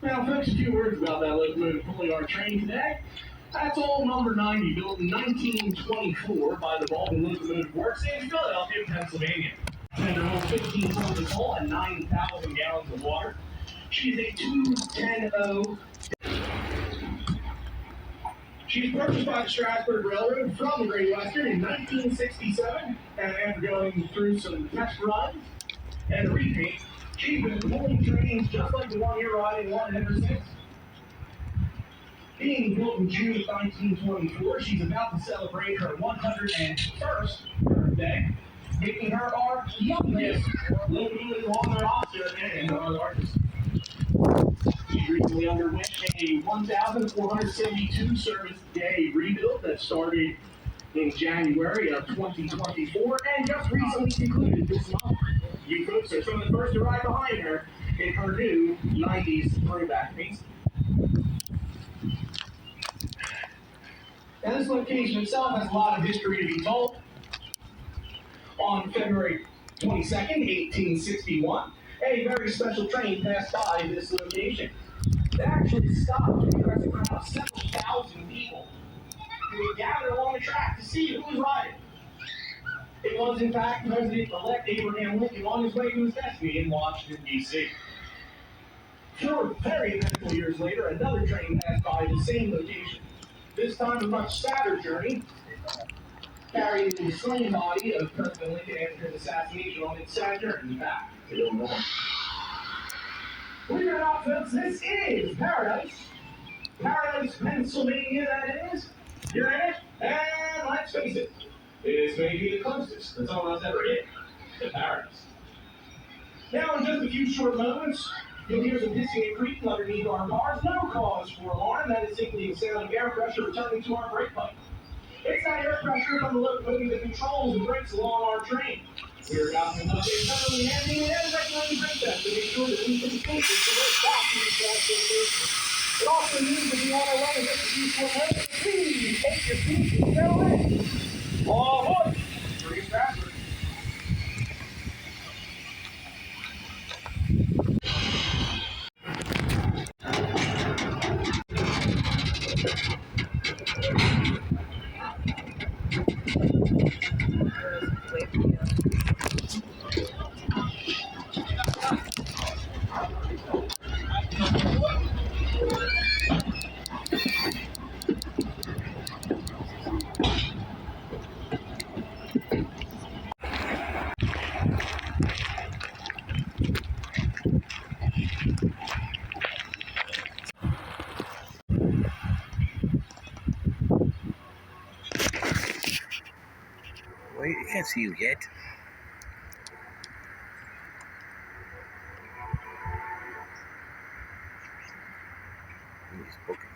Now, folks, a few words about that locomotive pulling our train today. That's old number 90, built in 1924 by the Baldwin Locomotive Works in Philadelphia, Pennsylvania. Tender holds 15 tons of coal and 9,000 gallons of water. She's a 210-0. She was purchased by the Strasburg Railroad from the Great Western in 1967, and after going through some test runs and a repaint, she's been pulling trains just like the one you're riding on ever since. Being built in June of 1924, she's about to celebrate her 101st birthday, making her our youngest locomotive on the roster and our largest. She recently underwent a 1,472 service day rebuild that started in January of 2024 and just recently concluded this month. You folks are some of the first to ride behind her in her new 90s throwback piece. Now, this location itself has a lot of history to be told. On February 22nd, 1861, a very special train passed by this location. It actually stopped because a crowd of several thousand people who had gathered along the track to see who was riding. It was, in fact, President-elect Abraham Lincoln on his way to his destiny in Washington, D.C. 4 very eventful years later, another train passed by the same location. This time a much sadder journey, carrying the slain body of President Lincoln after his assassination on its sad journey back to Illinois. Believe it or not, folks, this is Paradise. Paradise, Pennsylvania, that is. You're in it, and let's face it, this may be the closest that someone else ever hit to Paradise. Now, in just a few short moments, you'll hear some hissing and creaking underneath our cars. No cause for alarm. That is simply the sound of air pressure returning to our brake pipe. It's that air pressure from the locomotive that controls the brakes along our train. We're about to update federally mandated and regulated brake tests to make sure that we can continue to work back to these station. It also means that we want to run a just a few short moments. Please take your seats and settle in. All aboard. Bring it faster. Wait, I can't see you yet. He's booking.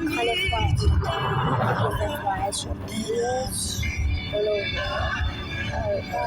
kind of flat because that's why I showed videos all over. Alright, bye.